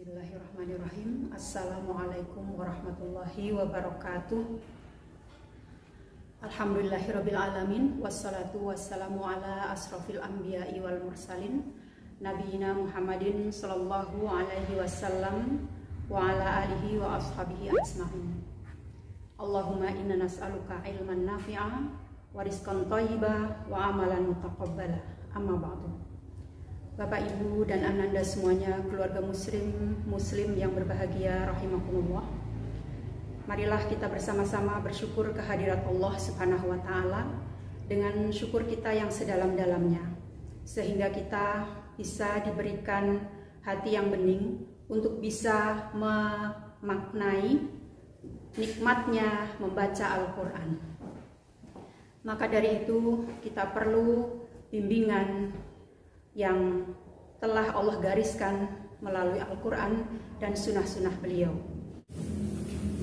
Bismillahirrahmanirrahim. Assalamualaikum warahmatullahi wabarakatuh. Alhamdulillahirabbil alamin, wassalatu wassalamu ala asrofil anbiya'i wal mursalin nabiyina Muhammadin sallallahu alaihi wasallam wa ala alihi wa ashabihi ajma'in. Allahumma inna nas'aluka ilman nafi'a wa rizqan thayyiba wa amalan mutaqabbala. Amma ba'du. Bapak, Ibu, dan Ananda semuanya, keluarga muslim yang berbahagia rahimakumullah. Marilah kita bersama-sama bersyukur kehadirat Allah Subhanahu wa taala dengan syukur kita yang sedalam-dalamnya, sehingga kita bisa diberikan hati yang bening untuk bisa memaknai nikmatnya membaca Al-Qur'an. Maka dari itu kita perlu bimbingan yang telah Allah gariskan melalui Al-Quran dan sunnah-sunnah beliau.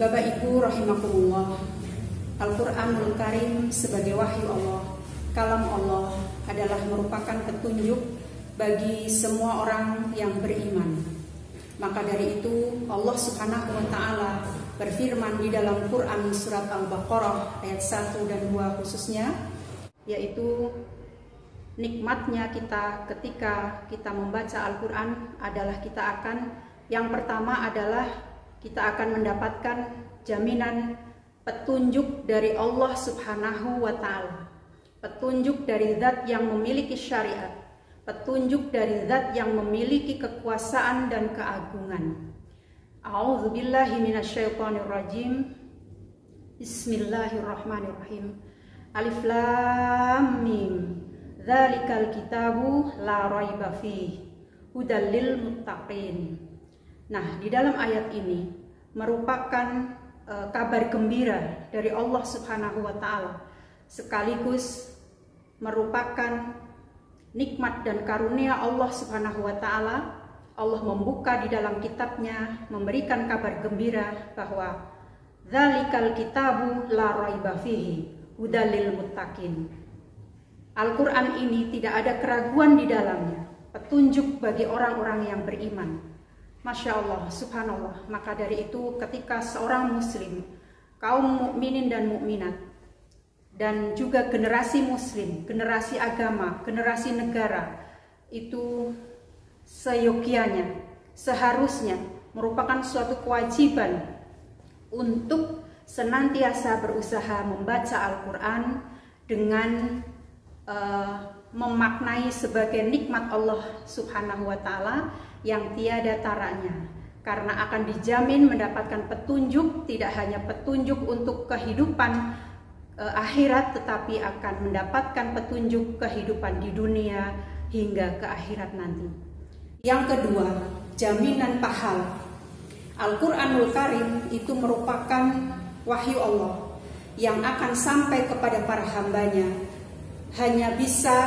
Bapak Ibu rahimakumullah, Al-Quranul Karim sebagai wahyu Allah, kalam Allah, adalah merupakan petunjuk bagi semua orang yang beriman. Maka dari itu Allah Subhanahu wa ta'ala berfirman di dalam Quran surat Al-Baqarah ayat 1 dan 2 khususnya, yaitu nikmatnya kita ketika kita membaca Al-Quran adalah yang pertama adalah kita akan mendapatkan jaminan petunjuk dari Allah Subhanahu wa ta'ala, petunjuk dari zat yang memiliki syariat, petunjuk dari zat yang memiliki kekuasaan dan keagungan. A'udzubillahi minasyaitonirrajim. Bismillahirrahmanirrahim. Alif Lam Mim. Dzalikal kitabu la raiba fihi hudal lil muttaqin. Nah, di dalam ayat ini merupakan kabar gembira dari Allah Subhanahu wa taala, sekaligus merupakan nikmat dan karunia Allah Subhanahu wa taala. Allah membuka di dalam kitabnya memberikan kabar gembira bahwa dzalikal kitabu la raiba fihi hudal lil muttaqin. Al-Quran ini tidak ada keraguan di dalamnya, petunjuk bagi orang-orang yang beriman. Masya Allah, subhanallah. Maka dari itu ketika seorang muslim, kaum mukminin dan mukminat, dan juga generasi muslim, generasi agama, generasi negara, itu seyogianya, seharusnya merupakan suatu kewajiban untuk senantiasa berusaha membaca Al-Quran dengan memaknai sebagai nikmat Allah Subhanahu wa ta'ala yang tiada taranya, karena akan dijamin mendapatkan petunjuk, tidak hanya petunjuk untuk kehidupan akhirat, tetapi akan mendapatkan petunjuk kehidupan di dunia hingga ke akhirat nanti. Yang kedua, jaminan pahala. Al-Quranul Karim itu merupakan wahyu Allah yang akan sampai kepada para hambanya, hanya bisa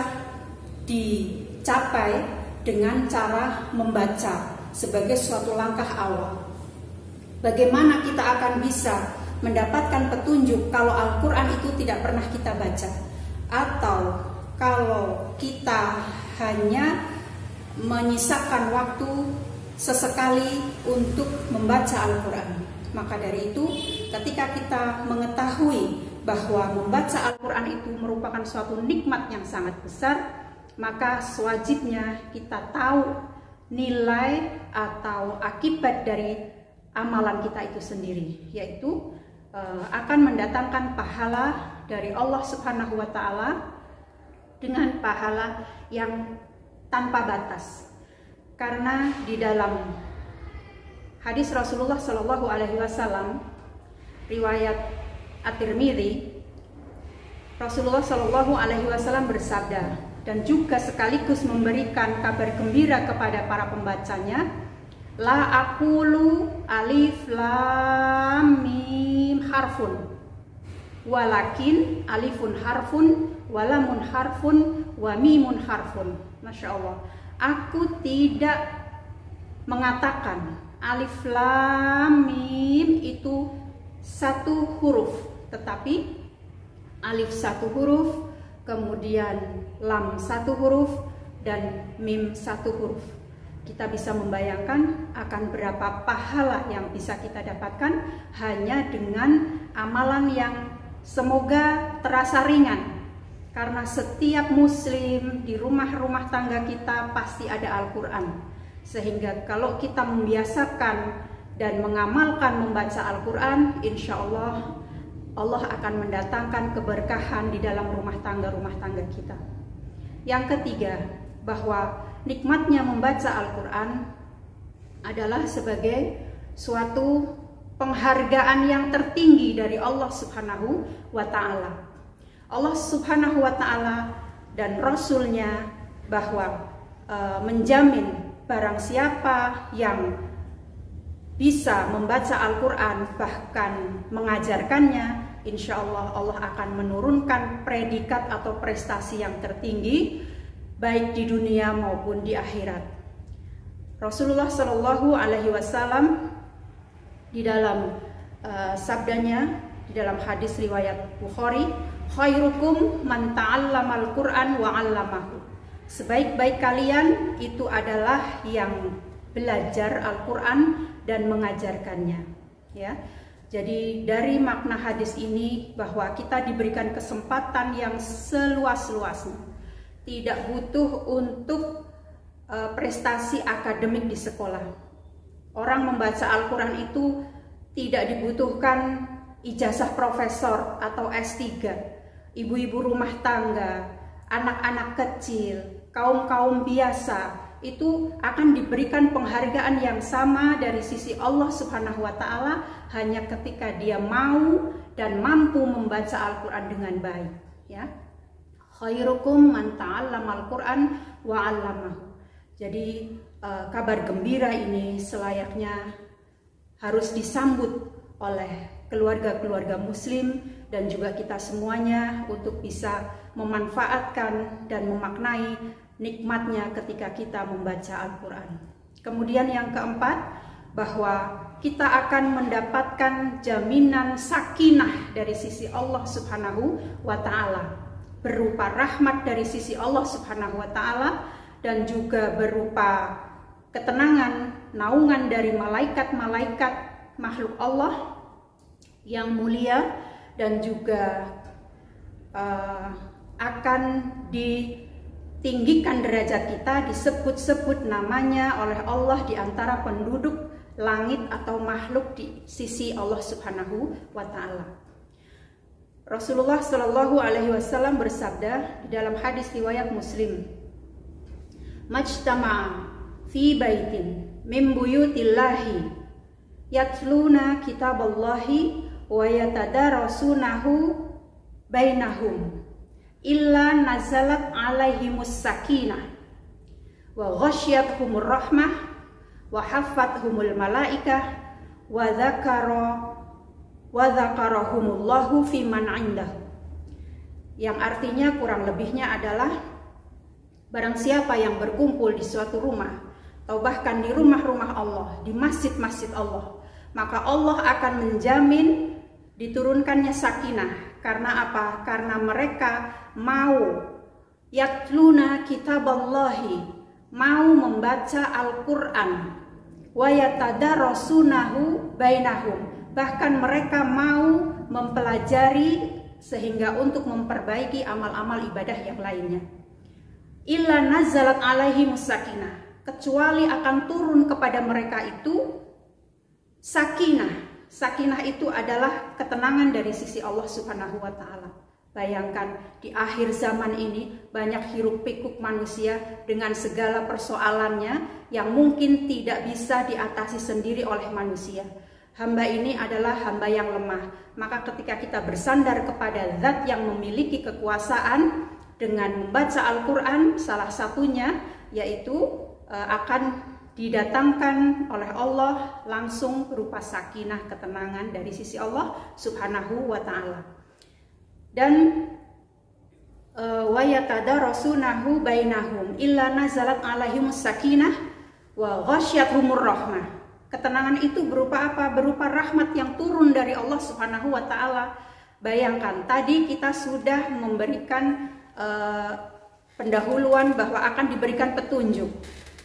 dicapai dengan cara membaca sebagai suatu langkah awal. Bagaimana kita akan bisa mendapatkan petunjuk kalau Al-Quran itu tidak pernah kita baca, atau kalau kita hanya menyisakan waktu sesekali untuk membaca Al-Quran? Maka dari itu, ketika kita mengetahui bahwa membaca Al-Quran itu merupakan suatu nikmat yang sangat besar, maka sewajibnya kita tahu nilai atau akibat dari amalan kita itu sendiri, yaitu akan mendatangkan pahala dari Allah Subhanahu wa ta'ala dengan pahala yang tanpa batas. Karena di dalam hadis Rasulullah Shallallahu alaihi wasallam riwayat At-Tirmidzi, Rasulullah Shallallahu alaihi wasallam bersabda, dan juga sekaligus memberikan kabar gembira kepada para pembacanya, la aqulu alif lam mim harfun walakin alifun harfun walamun harfun wa mimun harfun. Masya Allah, aku tidak mengatakan alif lam mim itu satu huruf, tetapi alif satu huruf, kemudian lam satu huruf, dan mim satu huruf. Kita bisa membayangkan akan berapa pahala yang bisa kita dapatkan hanya dengan amalan yang semoga terasa ringan. Karena setiap muslim di rumah-rumah tangga kita pasti ada Al-Quran. Sehingga kalau kita membiasakan dan mengamalkan membaca Al-Quran, insya Allah Allah akan mendatangkan keberkahan di dalam rumah tangga kita. Yang ketiga, bahwa nikmatnya membaca Al-Quran adalah sebagai suatu penghargaan yang tertinggi dari Allah Subhanahu wa Ta'ala. Allah Subhanahu wa Ta'ala dan Rasul-Nya bahwa menjamin barang siapa yang bisa membaca Al-Quran bahkan mengajarkannya, insya Allah Allah akan menurunkan predikat atau prestasi yang tertinggi baik di dunia maupun di akhirat. Rasulullah Shallallahu Alaihi Wasallam di dalam sabdanya di dalam hadis riwayat Bukhari, khairukum man ta'allamal Qur'an wa 'allamahu. Sebaik-baik kalian itu adalah yang belajar Al-Quran dan mengajarkannya. Ya. Jadi dari makna hadis ini bahwa kita diberikan kesempatan yang seluas-luasnya. Tidak butuh untuk prestasi akademik di sekolah. Orang membaca Al-Quran itu tidak dibutuhkan ijazah profesor atau S3. Ibu-ibu rumah tangga, anak-anak kecil, kaum-kaum biasa itu akan diberikan penghargaan yang sama dari sisi Allah Subhanahu wa Ta'ala hanya ketika dia mau dan mampu membaca Al-Quran dengan baik. Ya. Khairukum man ta'allamal Qur'an wa 'allamahu. Jadi kabar gembira ini selayaknya harus disambut oleh keluarga-keluarga muslim dan juga kita semuanya untuk bisa memanfaatkan dan memaknai nikmatnya ketika kita membaca Al-Quran. Kemudian yang keempat, bahwa kita akan mendapatkan jaminan sakinah dari sisi Allah Subhanahu wa Ta'ala, berupa rahmat dari sisi Allah Subhanahu wa Ta'ala dan juga berupa ketenangan, naungan dari malaikat-malaikat makhluk Allah yang mulia dan juga akan ditinggikan derajat kita, disebut-sebut namanya oleh Allah di antara penduduk langit atau makhluk di sisi Allah Subhanahu wa Ta'ala. Rasulullah Shallallahu Alaihi Wasallam bersabda di dalam hadis riwayat Muslim, "Majtama'a fi baitin min buyutillahi yatluna kitaballahi wa yatadarasunahu bainahum illa nazalat alaihimus sakinah wa ghasyiyatuhumur rahmah wa haffathumul malaikah wa dzakarahumullahu fiman 'indahu." Yang artinya kurang lebihnya adalah barang siapa yang berkumpul di suatu rumah atau bahkan di rumah-rumah Allah, di masjid-masjid Allah, maka Allah akan menjamin diturunkannya sakinah. Karena apa? Karena mereka mau yatluna kitaballahi, mau membaca Al-Quran, wa yatadarasunahu bainahum, bahkan mereka mau mempelajari sehingga untuk memperbaiki amal-amal ibadah yang lainnya. Illa nazalat alaihimus sakinah, kecuali akan turun kepada mereka itu sakinah. Sakinah itu adalah ketenangan dari sisi Allah Subhanahu wa Ta'ala. Bayangkan di akhir zaman ini banyak hiruk pikuk manusia dengan segala persoalannya yang mungkin tidak bisa diatasi sendiri oleh manusia. Hamba ini adalah hamba yang lemah. Maka ketika kita bersandar kepada zat yang memiliki kekuasaan dengan membaca Al-Quran, salah satunya yaitu akan didatangkan oleh Allah langsung berupa sakinah, ketenangan dari sisi Allah Subhanahu wa Ta'ala. Dan wa yatadarasunahu bainahum illa nazalat alaihimus sakinah wa ghasyiyatuhumur rahmah. Ketenangan itu berupa apa? Berupa rahmat yang turun dari Allah Subhanahu wa Ta'ala. Bayangkan, tadi kita sudah memberikan pendahuluan bahwa akan diberikan petunjuk.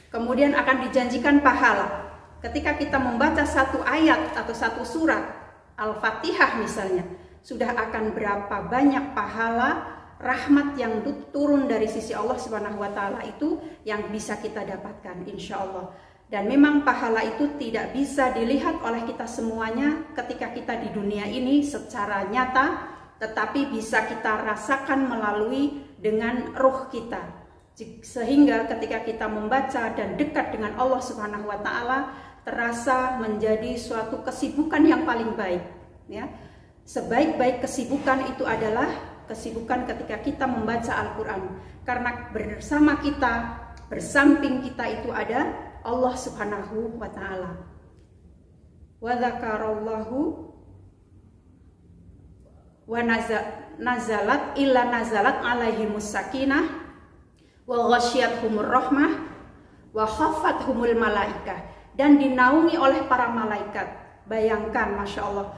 Kemudian akan dijanjikan pahala. Ketika kita membaca satu ayat atau satu surat Al-Fatihah misalnya, sudah akan berapa banyak pahala rahmat yang turun dari sisi Allah Subhanahu wa taala itu yang bisa kita dapatkan insya Allah. Dan memang pahala itu tidak bisa dilihat oleh kita semuanya ketika kita di dunia ini secara nyata, tetapi bisa kita rasakan melalui dengan ruh kita. Sehingga ketika kita membaca dan dekat dengan Allah Subhanahu wa taala, terasa menjadi suatu kesibukan yang paling baik, ya. Sebaik-baik kesibukan itu adalah kesibukan ketika kita membaca Al-Qur'an. Karena bersama kita, bersamping kita itu ada Allah Subhanahu wa taala. Wa dzakarallahu wa nazalat illa nazalat alaihimus sakinah wa ghasyiyatuhumur rahmah wa khaffathumul malaikah, dan dinaungi oleh para malaikat. Bayangkan, Masya Allah,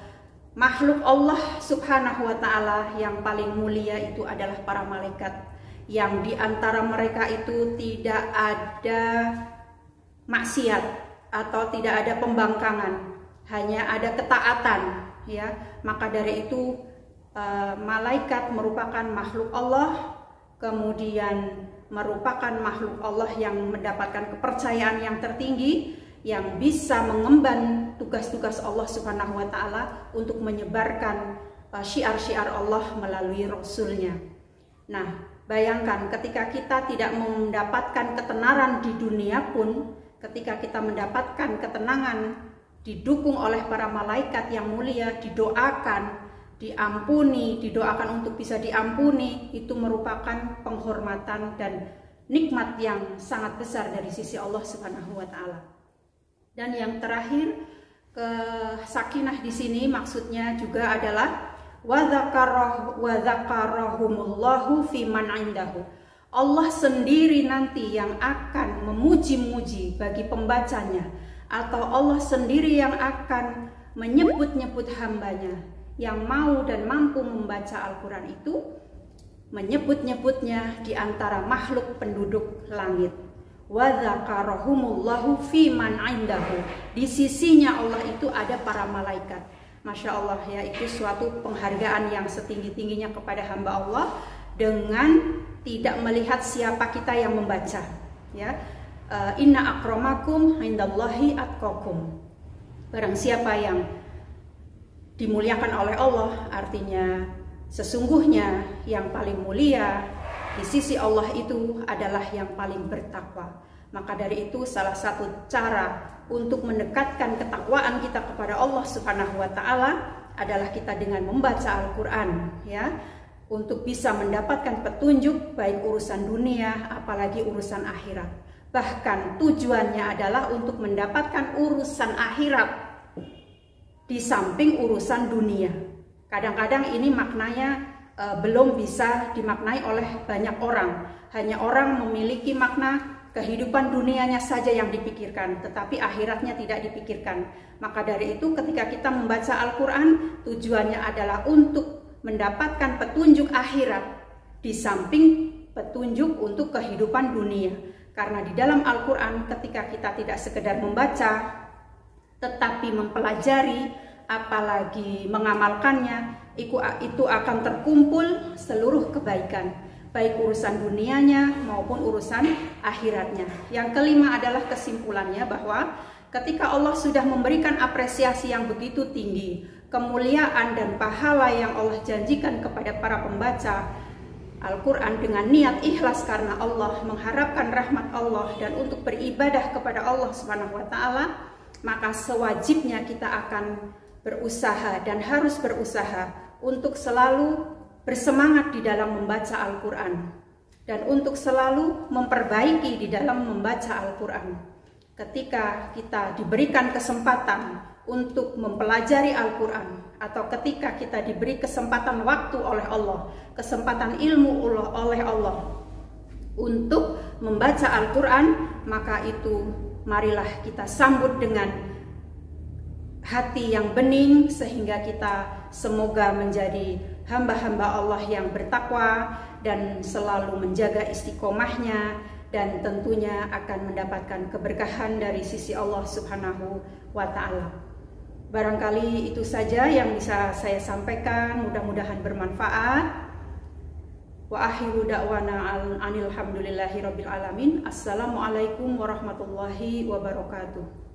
makhluk Allah Subhanahu wa ta'ala yang paling mulia itu adalah para malaikat, yang diantara mereka itu tidak ada maksiat atau tidak ada pembangkangan, hanya ada ketaatan, ya. Maka dari itu malaikat merupakan makhluk Allah, kemudian merupakan makhluk Allah yang mendapatkan kepercayaan yang tertinggi, yang bisa mengemban tugas-tugas Allah Subhanahu wa taala untuk menyebarkan syiar-syiar Allah melalui Rasulnya. Nah, bayangkan ketika kita tidak mendapatkan ketenaran di dunia pun, ketika kita mendapatkan ketenangan didukung oleh para malaikat yang mulia, didoakan, diampuni, didoakan untuk bisa diampuni, itu merupakan penghormatan dan nikmat yang sangat besar dari sisi Allah Subhanahu wa taala. Dan yang terakhir, sakinah di sini maksudnya juga adalah wa dzakarahumullahu fi man indahu. Allah sendiri nanti yang akan memuji-muji bagi pembacanya, atau Allah sendiri yang akan menyebut-nyebut hambanya yang mau dan mampu membaca Al-Quran itu, menyebut-nyebutnya di antara makhluk penduduk langit. Wa dzakarahumullahu fi man indahu. Di sisinya Allah itu ada para malaikat. Masya Allah, ya, itu suatu penghargaan yang setinggi-tingginya kepada hamba Allah dengan tidak melihat siapa kita yang membaca, ya. Inna akramakum indallahi atqakum. Barang siapa yang dimuliakan oleh Allah, artinya sesungguhnya yang paling mulia di sisi Allah itu adalah yang paling bertakwa. Maka dari itu salah satu cara untuk mendekatkan ketakwaan kita kepada Allah Subhanahu wa taala adalah kita dengan membaca Al-Qur'an, ya, untuk bisa mendapatkan petunjuk baik urusan dunia apalagi urusan akhirat. Bahkan tujuannya adalah untuk mendapatkan urusan akhirat di samping urusan dunia. Kadang-kadang ini maknanya belum bisa dimaknai oleh banyak orang. Hanya orang memiliki makna kehidupan dunianya saja yang dipikirkan, tetapi akhiratnya tidak dipikirkan. Maka dari itu ketika kita membaca Al-Quran, tujuannya adalah untuk mendapatkan petunjuk akhirat di samping petunjuk untuk kehidupan dunia. Karena di dalam Al-Quran ketika kita tidak sekedar membaca, tetapi mempelajari, apalagi mengamalkannya, itu akan terkumpul seluruh kebaikan, baik urusan dunianya maupun urusan akhiratnya. Yang kelima adalah kesimpulannya bahwa ketika Allah sudah memberikan apresiasi yang begitu tinggi, kemuliaan dan pahala yang Allah janjikan kepada para pembaca Al-Quran dengan niat ikhlas karena Allah, mengharapkan rahmat Allah dan untuk beribadah kepada Allah Subhanahu wa taala, maka sewajibnya kita akan berusaha dan harus berusaha untuk selalu bersemangat di dalam membaca Al-Quran dan untuk selalu memperbaiki di dalam membaca Al-Quran. Ketika kita diberikan kesempatan untuk mempelajari Al-Quran, atau ketika kita diberi kesempatan waktu oleh Allah, kesempatan ilmu oleh Allah untuk membaca Al-Quran, maka itu marilah kita sambut dengan hati yang bening, sehingga kita semoga menjadi hamba-hamba Allah yang bertakwa dan selalu menjaga istiqomahnya dan tentunya akan mendapatkan keberkahan dari sisi Allah Subhanahu wa Ta'ala. Barangkali itu saja yang bisa saya sampaikan, mudah-mudahan bermanfaat. Wa akhiru da'wana alhamdulillahi rabbil alamin. Assalamualaikum warahmatullahi wabarakatuh.